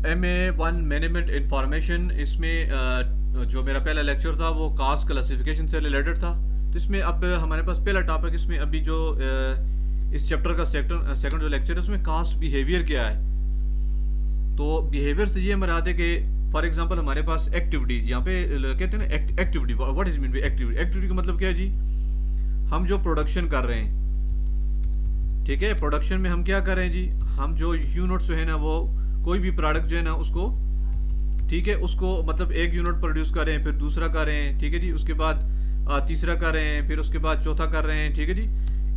MA1 management information, इसमें जो मेरा पहला लेक्चर था वो कास्ट क्लासिफिकेशन से रिलेटेड था। तो इसमें अब हमारे पास पहला टॉपिक, इसमें अभी जो इस चैप्टर का सेकंड जो लेक्चर है उसमें कास्ट बिहेवियर क्या है। तो बिहेवियर से ये मराद है कि फॉर एग्जांपल हमारे पास एक्टिविटी, यहाँ पे कहते हैं ना activity, what is mean by activity. Activity का मतलब क्या है जी, हम जो प्रोडक्शन कर रहे हैं, ठीक है, प्रोडक्शन में हम क्या कर रहे हैं जी, हम जो यूनिट्स जो है ना वो कोई भी प्रोडक्ट जो है ना उसको, ठीक है, उसको मतलब एक यूनिट प्रोड्यूस कर रहे हैं, फिर दूसरा कर रहे हैं, ठीक है जी, उसके बाद तीसरा कर रहे हैं, फिर उसके बाद चौथा कर रहे हैं, ठीक है जी,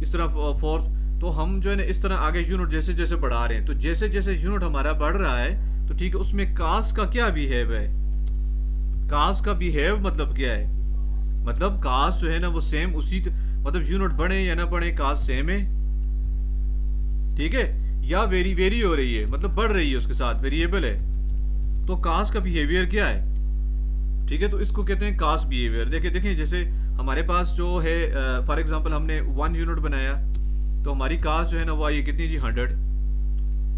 इस तरह फोर्थ। तो हम जो है ना इस तरह आगे यूनिट जैसे जैसे बढ़ा रहे हैं, तो जैसे जैसे यूनिट हमारा बढ़ रहा है तो ठीक है, उसमें कास्ट का क्या बिहेव है। कास्ट का बिहेव मतलब क्या है, मतलब कास्ट जो है ना वो सेम उसी मतलब यूनिट बढ़े या ना बढ़े कास्ट सेम है, ठीक है, या वेरी हो रही है, मतलब बढ़ रही है, उसके साथ वेरिएबल है। तो कास्ट का बिहेवियर क्या है, ठीक है, तो इसको कहते हैं कास्ट बिहेवियर। देखिए देखिए, जैसे हमारे पास जो है फॉर एग्जांपल हमने 1 यूनिट बनाया, तो हमारी कास्ट जो है ना वो आई कितनी जी 100,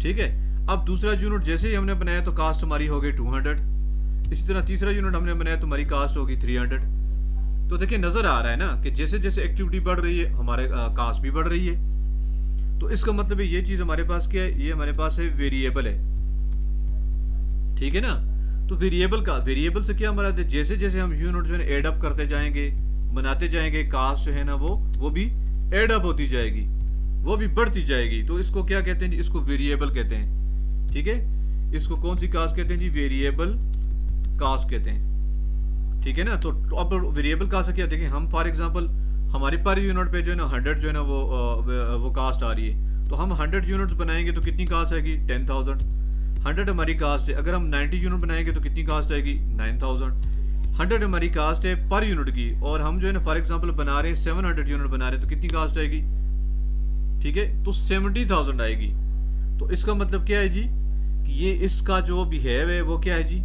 ठीक है। अब दूसरा यूनिट जैसे ही हमने बनाया तो कास्ट हमारी हो गई 200, इसी तरह तीसरा यूनिट हमने बनाया तो हमारी कास्ट होगी 300। तो देखिए नजर आ रहा है ना कि जैसे जैसे एक्टिविटी बढ़ रही है हमारे कास्ट भी बढ़ रही है। तो इसका मतलब है ये चीज हमारे पास क्या है, ये हमारे पास है वेरिएबल है, ठीक है ना। तो वेरिएबल से क्या हमारा, जैसे जैसे हम यूनिट जो है एड अप करते जाएंगे, बनाते जाएंगे, कास्ट जो है ना वो भी एड अप होती जाएगी, वो भी बढ़ती जाएगी। तो इसको क्या कहते हैं जी, इसको वेरिएबल कहते हैं, ठीक है। इसको कौन सी कास्ट कहते हैं जी, वेरिएबल कास्ट कहते हैं, ठीक है ना। तो अब वेरिएबल कास्ट से क्या, देखें हम फॉर एग्जांपल हमारे पर यूनिट पे जो है ना 100 जो है ना वो कास्ट आ रही है, तो हम 100 यूनिट्स बनाएंगे तो कितनी कास्ट आएगी, 10,000। 100 हमारी कास्ट है, अगर हम 90 यूनिट बनाएंगे तो कितनी कास्ट आएगी, 9,000। 100 हमारी कास्ट है पर यूनिट की, और हम जो है ना फॉर एग्जांपल बना रहे हैं 700 यूनिट बना रहे हैं, तो कितनी कास्ट आएगी, ठीक है, तो 70,000 आएगी। तो इसका मतलब क्या है जी, कि ये इसका जो बिहेव है वो क्या है जी,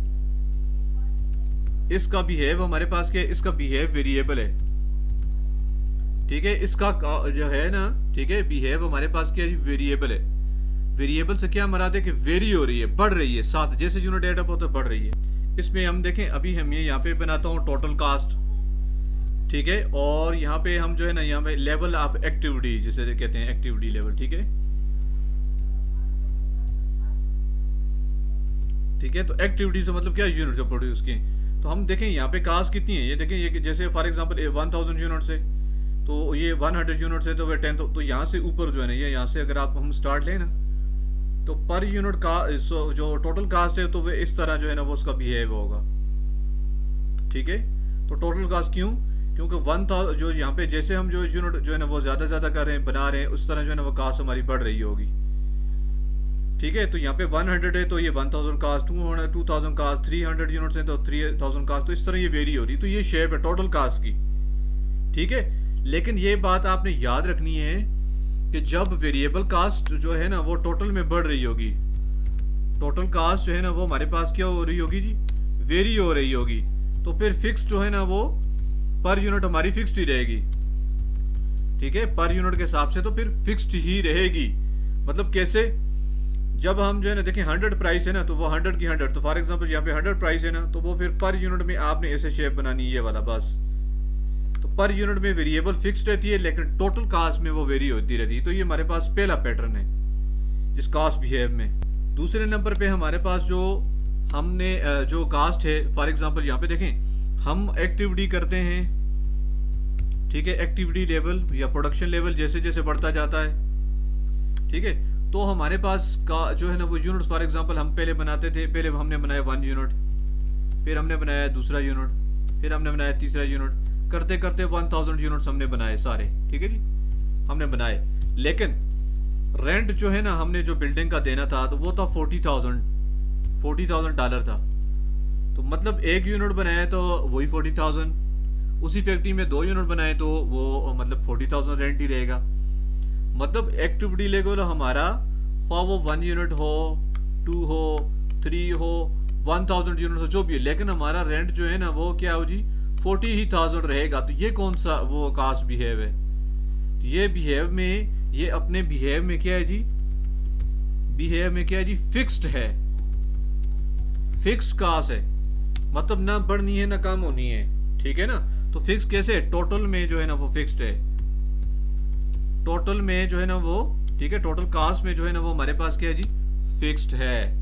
इसका बिहेव हमारे पास क्या है, इसका बिहेव वेरिएबल है, ठीक है, इसका जो है ना, ठीक है, बिहेव हमारे पास क्या है, वेरिएबल है। वेरिएबल से क्या मराद है कि वेरी हो रही है, बढ़ रही है, साथ जैसे यूनिट एड अप होता है बढ़ रही है। इसमें हम देखें, अभी हम ये यहाँ पे बनाता हूँ टोटल कास्ट, ठीक है, और यहाँ पे हम जो है ना यहाँ पे लेवल ऑफ एक्टिविटी जिसे कहते हैं एक्टिविटी लेवल, ठीक है, ठीक है। तो एक्टिविटी से मतलब क्या, यूनिट जो प्रोड्यूस की। तो हम देखें यहाँ पे कास्ट कितनी है, ये देखें, ये जैसे फॉर एग्जांपल 1000 यूनिट से, तो ये 100 यूनिट से तो वे 10, तो यहाँ से ऊपर जो है ना, ये यहाँ से अगर आप हम स्टार्ट लें ना, तो पर यूनिट का जो टोटल कास्ट है तो वे इस तरह जो है ना वो उसका बिहेव होगा, ठीक है। तो टोटल कास्ट क्यों, क्योंकि 1000 जो यहाँ पे जैसे हम जो यूनिट जो है ना वो ज्यादा कर रहे हैं, बना रहे हैं, उस तरह जो है ना वो कास्ट हमारी बढ़ रही होगी, ठीक है। तो यहाँ पे 100 है तो ये 1000 कास्ट, 2000 कास्ट, 300 यूनिट्स हैं तो 3000 कास्ट, तो इस तरह ये वेरी हो रही है। तो ये शेप है टोटल कास्ट की, ठीक है। लेकिन ये बात आपने याद रखनी है कि जब वेरिएबल कास्ट जो है ना वो टोटल में बढ़ रही होगी, टोटल कास्ट जो है ना वो हमारे पास क्या हो रही होगी जी, वेरी हो रही होगी, तो फिर फिक्स जो है ना वो पर यूनिट हमारी फिक्स्ड ही रहेगी, ठीक है, पर यूनिट के हिसाब से तो फिर फिक्स्ड ही रहेगी। मतलब कैसे, जब हम जो है ना देखें 100 प्राइस है ना, तो वो 100 की 100, तो फॉर एग्जांपल यहाँ पे 100 प्राइस है ना, तो वो फिर पर यूनिट में आपने ऐसे शेप बनानी है, ये वाला बस। तो पर यूनिट में वेरिएबल फिक्स्ड रहती है, लेकिन टोटल कास्ट में वो वेरी होती रहती है। तो ये हमारे पास पहला पैटर्न है इस कास्ट बिहेव में। दूसरे नंबर पे हमारे पास जो हमने जो कास्ट है, फॉर एग्जांपल यहाँ पे देखें हम एक्टिविटी करते हैं, ठीक है, एक्टिविटी लेवल या प्रोडक्शन लेवल जैसे जैसे बढ़ता जाता है, ठीक है। तो हमारे पास का जो है ना वो यूनिट्स, फॉर एग्जांपल हम पहले बनाते थे, पहले हमने बनाया 1 यूनिट, फिर हमने बनाया दूसरा यूनिट, फिर हमने बनाया तीसरा यूनिट, करते करते 1000 यूनिट्स हमने बनाए सारे, ठीक है जी, हमने बनाए। लेकिन रेंट जो है ना हमने जो बिल्डिंग का देना था तो वो था $40,000 था। तो मतलब एक यूनिट बनाया तो वही 40,000, उसी फैक्ट्री में 2 यूनिट बनाए तो वो मतलब 40,000 रेंट ही रहेगा। मतलब एक्टिविटी लेवल हमारा वो 1 यूनिट हो, 2 हो, 3 हो, 1000 यूनिट हो, जो भी है, लेकिन हमारा रेंट जो है ना वो क्या हो जी 40,000 रहेगा। तो ये कौन सा वो कास्ट बिहेव है, तो ये बिहेव में, ये अपने बिहेव में क्या है जी, बिहेव में क्या है जी, फिक्स्ड है, फिक्स कास्ट है, मतलब ना बढ़नी है ना कम होनी है, ठीक है ना। तो फिक्स कैसे, टोटल में जो है ना वो फिक्स्ड है, टोटल में जो है ना वो, ठीक है, टोटल कास्ट में जो है ना वो हमारे पास क्या है जी, फिक्स्ड है,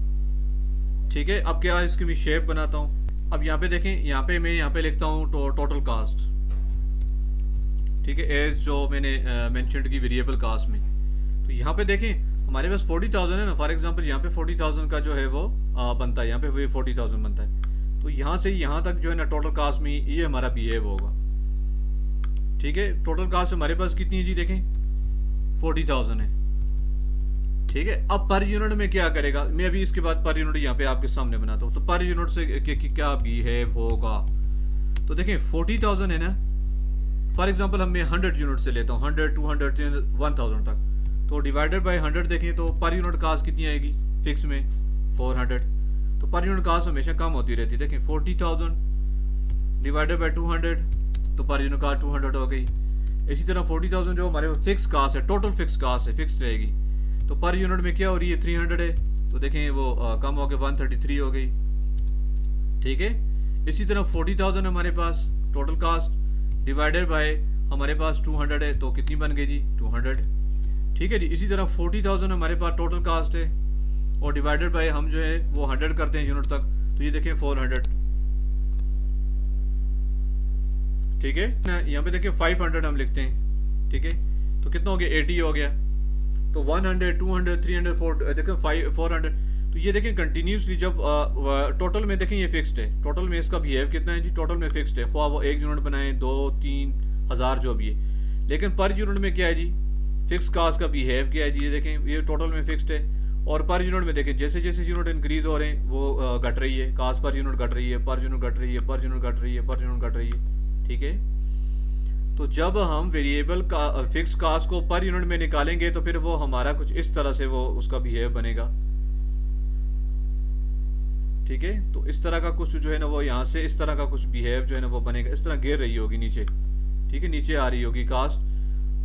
ठीक है। अब क्या इसकी मैं शेप बनाता हूँ। अब यहाँ पे देखें, यहाँ पे मैं यहाँ पे लिखता हूँ टोटल कास्ट, ठीक है, एज जो मैंने मेंशन्ड की वेरिएबल कास्ट में। तो यहाँ पे देखें हमारे पास 40,000 है ना, फॉर एग्जांपल यहाँ पे 40,000 का जो है वो बनता है, यहाँ पे वो 40,000 बनता है। तो यहाँ से यहाँ तक जो है ना टोटल कास्ट में ये हमारा बिहेव होगा, ठीक है। टोटल कास्ट हमारे पास कितनी है जी, देखें 40,000 है, ठीक है। अब पर यूनिट में क्या करेगा, मैं अभी इसके बाद पर यूनिट यहाँ पे आपके सामने बनाता हूँ। तो पर यूनिट से क्या बिहेव होगा, तो देखें 40,000 है ना, फॉर एग्जांपल हम मैं 100 यूनिट से लेता हूँ, 100 200 1000 तक, तो डिवाइडेड बाय 100 देखें तो पर यूनिट कास्ट कितनी आएगी फिक्स में 400। तो पर यूनिट कास्ट हमेशा कम होती रहती है, देखें 40,000 डिवाइडेड बाय 200, तो पर यूनिट कास्ट 200 हो गई। इसी तरह 40,000 जो हमारे फिक्स कास्ट है, टोटल फिक्स कास्ट है, फिक्स रहेगी, तो पर यूनिट में क्या हो रही है 300 है, तो देखें वो कम हो गए 133 हो गई, ठीक है। इसी तरह 40,000 हमारे पास टोटल कास्ट डिवाइडेड बाय हमारे पास 200 है, तो कितनी बन गई जी 200, ठीक है जी। इसी तरह 40,000 हमारे पास टोटल कास्ट है और डिवाइडेड बाय हम जो है वो 100 करते हैं यूनिट तक, तो ये देखें 400, ठीक है ना। यहाँ पे देखें 500 हम लिखते हैं, ठीक है, तो कितना हो गया 80 हो गया। तो 100 200 300 4 देखें 400, तो ये देखें कंटिन्यूसली जब टोटल में देखें ये फिक्स्ड है, टोटल में इसका बिहेव कितना है जी, टोटल में फिक्स्ड है, ख्वाह वो 1 यूनिट बनाए 2 3 हज़ार जो भी है। लेकिन पर यूनिट में क्या है जी, फिक्स कास्ट का बिहेव क्या है जी, ये देखें ये टोटल में फिक्स्ड है, और पर यूनिट में देखें जैसे जैसे यूनिट इंक्रीज हो रहे हैं वो घट रही है, कास्ट पर यूनिट घट रही है, पर यूनिट घट रही है, पर यूनिट घट रही है, पर यूनिट घट रही है, ठीक है। तो जब हम वेरिएबल का फिक्स कास्ट को पर यूनिट में निकालेंगे तो फिर वो हमारा कुछ इस तरह से वो उसका बिहेव बनेगा, ठीक है। तो इस तरह का कुछ जो है ना वो यहाँ से इस तरह का कुछ बिहेव जो है ना वो बनेगा, इस तरह गिर रही होगी नीचे, ठीक है, नीचे आ रही होगी कास्ट,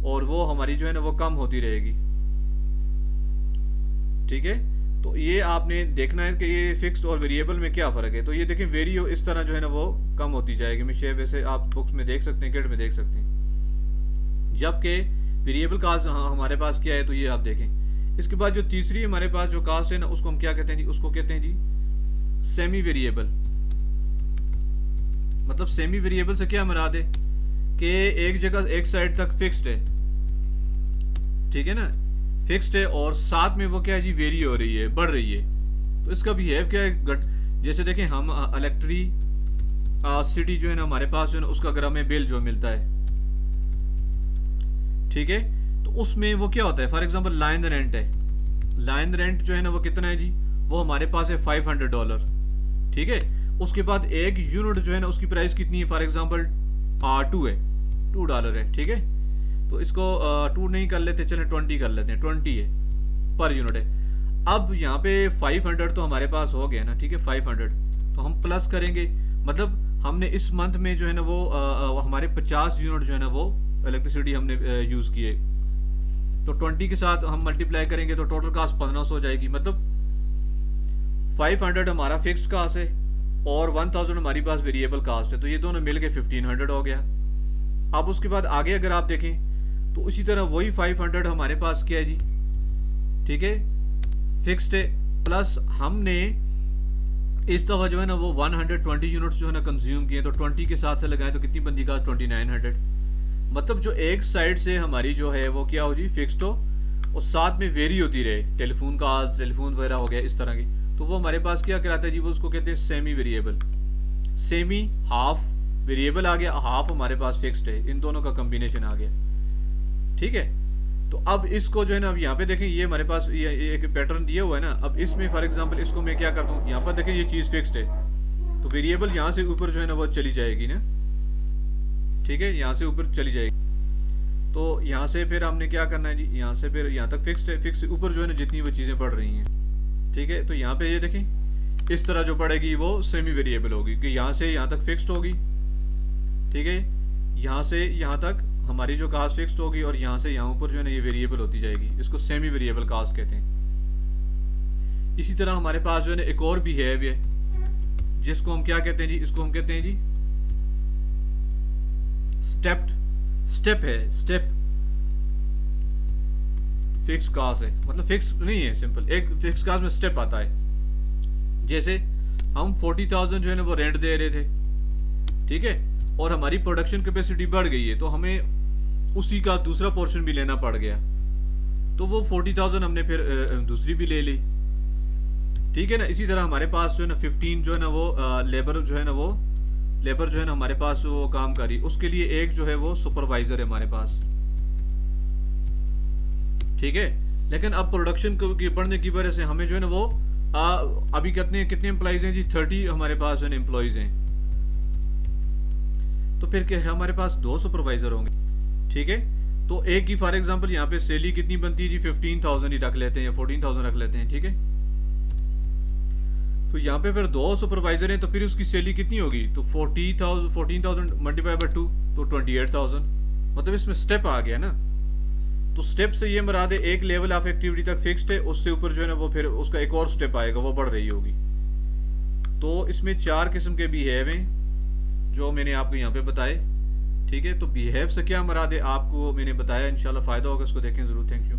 और वो हमारी जो है ना वो कम होती रहेगी, ठीक है। तो ये आपने देखना है कि ये फिक्स्ड और वेरिएबल में क्या फ़र्क है। तो ये देखें वेरियो इस तरह जो है ना वो कम होती जाएगी, मैं शेप वैसे आप बुक्स में देख सकते हैं, किट में देख सकते हैं, जबकि वेरिएबल कास्ट हमारे पास क्या है, तो ये आप देखें। इसके बाद जो तीसरी हमारे पास जो कास्ट है ना उसको हम क्या कहते हैं जी, उसको कहते हैं जी सेमी वेरिएबल। मतलब सेमी वेरिएबल से क्या मुराद है कि एक जगह एक साइड तक फिक्स्ड है, ठीक है ना, फिक्स्ड है, और साथ में वो क्या है जी वेरी हो रही है, बढ़ रही है। तो इसका बिहेव क्या है, जैसे देखें हम इलेक्ट्रिसिटी जो है ना हमारे पास जो है ना उसका अगर हमें बिल जो मिलता है, ठीक है, तो उसमें वो क्या होता है, फॉर एग्जांपल लाइन रेंट है, लाइन रेंट जो है ना वो कितना है जी, वो हमारे पास है $500, ठीक है। उसके बाद एक यूनिट जो है ना उसकी प्राइस कितनी है, फॉर एग्जांपल 2 है, $2 है, ठीक है। तो इसको 2 नहीं कर लेते, चलें 20 कर लेते हैं, 20 है पर यूनिट है। अब यहाँ पे 500 तो हमारे पास हो गया ना, ठीक है, 500 तो हम प्लस करेंगे, मतलब हमने इस मंथ में जो है ना वो हमारे 50 यूनिट जो है ना वो इलेक्ट्रिसिटी हमने यूज़ किए, तो 20 के साथ हम मल्टीप्लाई करेंगे तो टोटल कास्ट 1500 हो जाएगी। मतलब 500 हमारा फिक्स्ड कास्ट है और 1000 हमारी पास वेरिएबल कास्ट है, तो ये दोनों मिल के 1500 हो गया। अब उसके बाद आगे अगर आप देखें तो इसी तरह वही 500 हमारे पास क्या है जी, ठीक है, फिक्स्ड है, प्लस हमने इस दफ़ा जो है ना वो 120 यूनिट्स जो है ना कंज्यूम किए, तो 20 के साथ से लगाएं तो कितनी बनती का 2900। मतलब जो एक साइड से हमारी जो है वो क्या हो जी फिक्स्ड हो और साथ में वेरी होती रहे, टेलीफोन का टेलीफोन वगैरह हो गया इस तरह की, तो वो हमारे पास क्या कहलाता है जी, वो उसको कहते हैं semi variable. Semi half variable आ गया, हाफ हमारे पास फिक्स्ड है, इन दोनों का कम्बिनेशन आ गया, ठीक है। तो अब इसको जो है ना, अब यहाँ पे देखें ये हमारे पास ये एक पैटर्न दिया हुआ है ना। अब इसमें फॉर एग्जांपल इसको मैं क्या करता हूँ, यहाँ पर देखें ये चीज़ फिक्स्ड है, तो वेरिएबल यहाँ से ऊपर जो है ना वो चली जाएगी ना, ठीक है, यहाँ से ऊपर चली जाएगी। तो यहाँ से फिर हमने क्या करना है जी, यहाँ से फिर यहाँ तक फिक्स्ड है, फिक्स से ऊपर जो है ना जितनी वो चीज़ें बढ़ रही हैं, ठीक है। तो यहाँ पे ये देखें इस तरह जो बढ़ेगी वो सेमी वेरिएबल होगी, कि यहाँ से यहाँ तक फिक्स्ड होगी, ठीक है, यहाँ से यहाँ तक हमारी जो कास्ट फिक्स्ड होगी और यहाँ से यहाँ ऊपर जो है ना ये वेरिएबल होती जाएगी, इसको सेमी वेरिएबल कास्ट कहते हैं। इसी तरह हमारे पास जो है ना एक और बिहेव है, जिसको हम क्या कहते हैं जी, इसको हम कहते हैं जी स्टेप है, स्टेप फिक्स कास्ट है, मतलब फिक्स नहीं है, सिंपल एक फिक्स कास्ट में स्टेप आता है। जैसे हम 40,000 जो है ना वो रेंट दे रहे थे, ठीक है, और हमारी प्रोडक्शन कैपेसिटी बढ़ गई है, तो हमें उसी का दूसरा पोर्शन भी लेना पड़ गया, तो वो 40,000 हमने फिर दूसरी भी ले ली, ठीक है ना। इसी तरह हमारे पास जो है ना 15 जो है ना वो लेबर जो है ना हमारे पास वो काम करी, उसके लिए एक जो है वो सुपरवाइजर है हमारे पास, ठीक है। लेकिन अब प्रोडक्शन की बढ़ने की वजह से हमें जो है ना वो अभी कितने एम्प्लॉइज हैं जी, 30 हमारे पास जो है एम्प्लॉइज हैं, तो फिर क्या है, हमारे पास 2 सुपरवाइजर होंगे, ठीक है। तो एक की फॉर एग्जांपल यहाँ पे सैलरी कितनी बनती है जी, 15,000 ही रख लेते हैं या 14,000 रख लेते हैं, ठीक है। तो यहाँ पे फिर 2 सुपरवाइजर हैं, तो फिर उसकी सैलरी कितनी होगी, तो 14,000 मल्टीप्लाई बाय 2 तो 28,000, मतलब इसमें स्टेप आ गया ना। तो स्टेप से ये मराद है एक लेवल ऑफ एक्टिविटी तक फिक्स्ड है, उससे ऊपर जो है ना वो फिर उसका एक और स्टेप आएगा, वो बढ़ रही होगी। तो इसमें 4 किस्म के बिहेव हैं जो मैंने आपको यहाँ पे बताए, ठीक है। तो बिहेव से क्या मराद है आपको मैंने बताया, इंशाल्लाह फ़ायदा होगा, इसको देखें ज़रूर। Thank you.